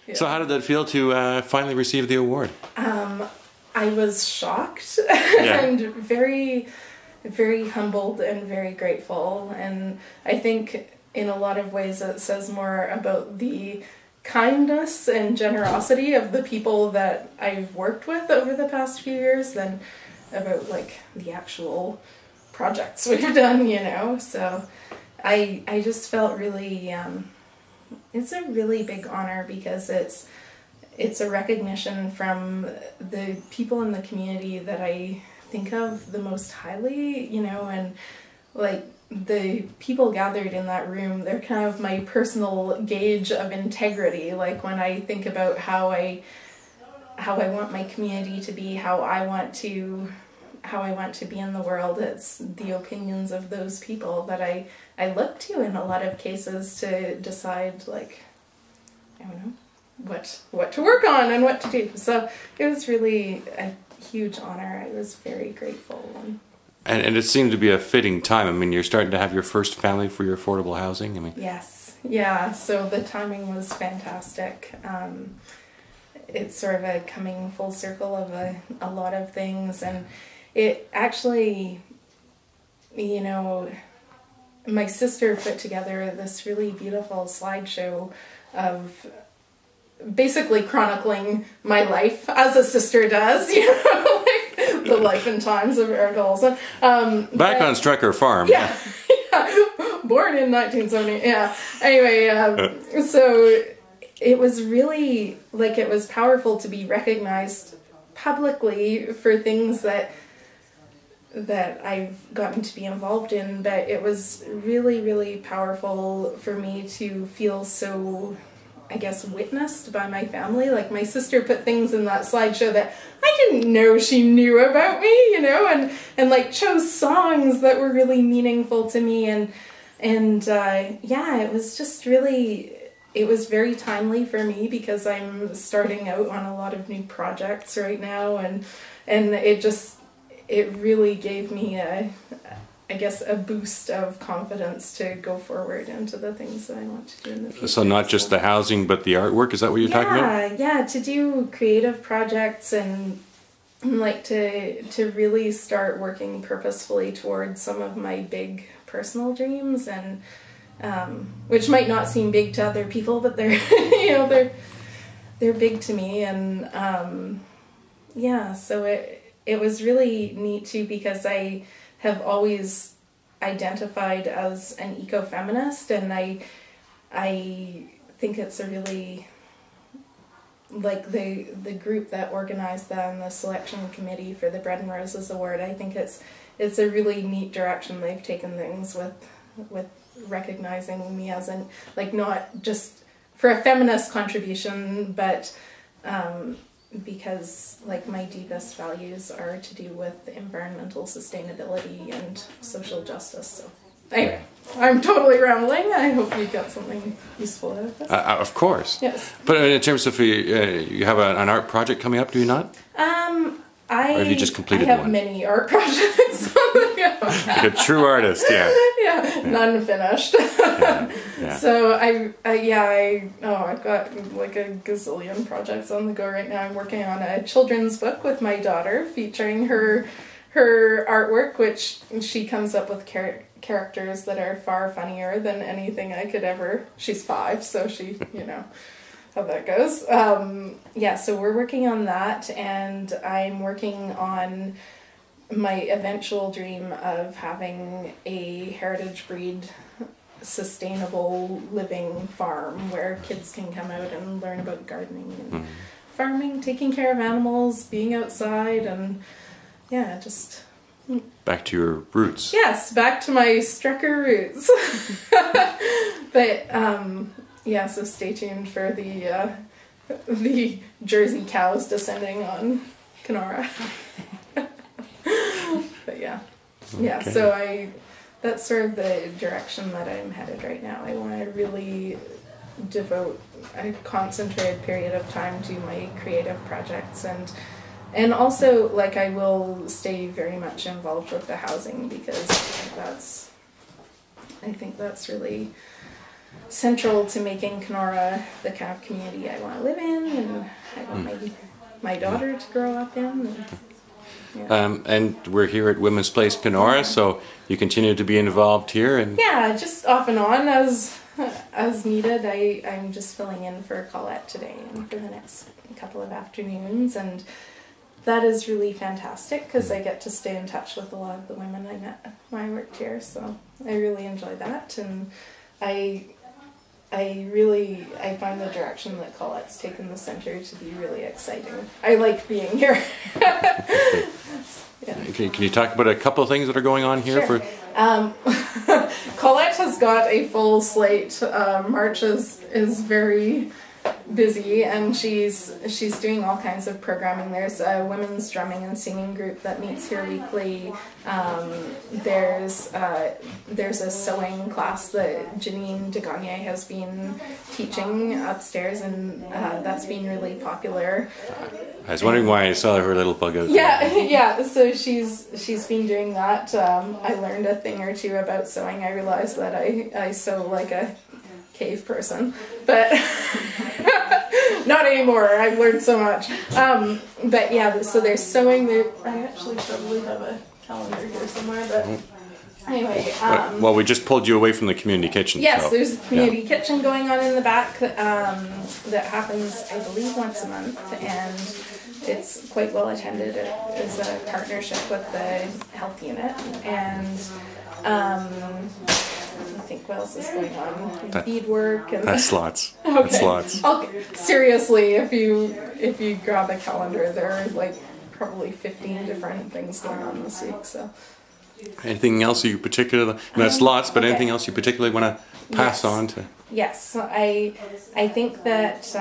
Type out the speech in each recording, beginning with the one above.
Yeah. So how did that feel to finally receive the award? I was shocked Yeah. and very, very humbled and very grateful. And I think in a lot of ways it says more about the kindness and generosity of the people that I've worked with over the past few years than about like the actual projects we've done, you know. So I just felt really, it's a really big honor because it's a recognition from the people in the community that I think of the most highly, you know, and like the people gathered in that room, they're kind of my personal gauge of integrity. Like when I think about how I want my community to be, how I want to be in the world, it's the opinions of those people that I look to in a lot of cases to decide, like, I don't know, what to work on and what to do. So it was really a huge honor. I was very grateful. And it seemed to be a fitting time. I mean, you're starting to have your first family for your affordable housing. I mean, yes, yeah. So the timing was fantastic. It's sort of a coming full circle of a lot of things, and it actually, you know, my sister put together this really beautiful slideshow of basically chronicling my life as a sister does, you know, like the life and times of Erika Olson. back on Strecker Farm. Yeah, yeah, born in 1970. Yeah. Anyway, so it was really like it was powerful to be recognized publicly for things that I've gotten to be involved in, but it was really, really powerful for me to feel so, I guess, witnessed by my family. Like my sister put things in that slideshow that I didn't know she knew about me, you know, and like chose songs that were really meaningful to me, and yeah, it was just really, it was very timely for me because I'm starting out on a lot of new projects right now, and it really gave me I guess a boost of confidence to go forward into the things that I want to do in the future. So not just the housing, but the artwork, is that what you're talking about? Yeah, to do creative projects and like to really start working purposefully towards some of my big personal dreams, and which might not seem big to other people, but they're you know, they're big to me, and yeah, so it was really neat too because I have always identified as an ecofeminist, and I think it's a really, like the group that organized that and the selection committee for the Bread and Roses Award, I think it's a really neat direction they've taken things with recognizing me as an, like, not just for a feminist contribution, but because like my deepest values are to do with environmental sustainability and social justice. So anyway, I'm totally rambling. I hope you got something useful out of this. Of course. Yes. But in terms of you have an art project coming up, do you not? Or have you just completed I have one? many art projects on the go. Like a true artist, yeah. Yeah, none finished. Yeah. So I've got like a gazillion projects on the go right now. I'm working on a children's book with my daughter featuring her artwork, which she comes up with characters that are far funnier than anything I could ever. She's 5, so she, you know how that goes. Yeah, so we're working on that, and I'm working on my eventual dream of having a heritage breed sustainable living farm where kids can come out and learn about gardening and farming, taking care of animals, being outside, and yeah, just Back to your roots. yes, back to my Strecker roots. But yeah, so stay tuned for the Jersey cows descending on Kenora. But yeah, yeah. Okay. So that's sort of the direction that I'm headed right now. I want to really devote a concentrated period of time to my creative projects, and also, like, I will stay very much involved with the housing because I think that's really central to making Kenora the kind of community I want to live in, and I want my daughter to grow up in. And, yeah. And we're here at Women's Place Kenora, so you continue to be involved here, and yeah, just off and on as needed. I'm just filling in for Colette today and for the next couple of afternoons, and that is really fantastic because I get to stay in touch with a lot of the women I met when I worked here, so I really enjoy that, and I find the direction that Colette's taken the center to be really exciting. I like being here. Yeah. Can you talk about a couple of things that are going on here? Sure. Colette has got a full slate. March is very busy, and she's doing all kinds of programming. There's a women's drumming and singing group that meets here weekly. There's a sewing class that Janine de Gagne has been teaching upstairs, and that's been really popular. I was wondering why I saw her little bug out there. Yeah. So she's been doing that. I learned a thing or two about sewing. I realized that I sew like a cave person, but not anymore. I've learned so much. But yeah, so there's sewing. I actually probably have a calendar here somewhere, but anyway. Well, we just pulled you away from the community kitchen. Yes, so, there's a community kitchen going on in the back that happens, I believe, once a month, and it's quite well attended. It is a partnership with the health unit, and I think what else is going on? Beadwork and that's lots. Okay. That's lots. Okay. Seriously, if you grab a calendar, there are like probably 15 different things going on this week. So. Anything else you particularly? That's lots, but anything else you particularly want to pass on to? Yes, I think that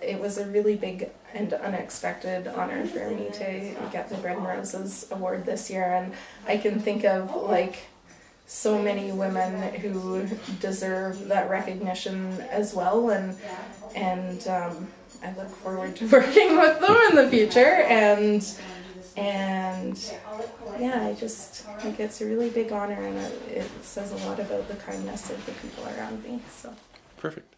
it was a really big and unexpected honor for me to get the Bread and Roses Award this year, and I can think of like so many women who deserve that recognition as well, and I look forward to working with them in the future, and yeah, I just think it's a really big honor, and it says a lot about the kindness of the people around me. So perfect.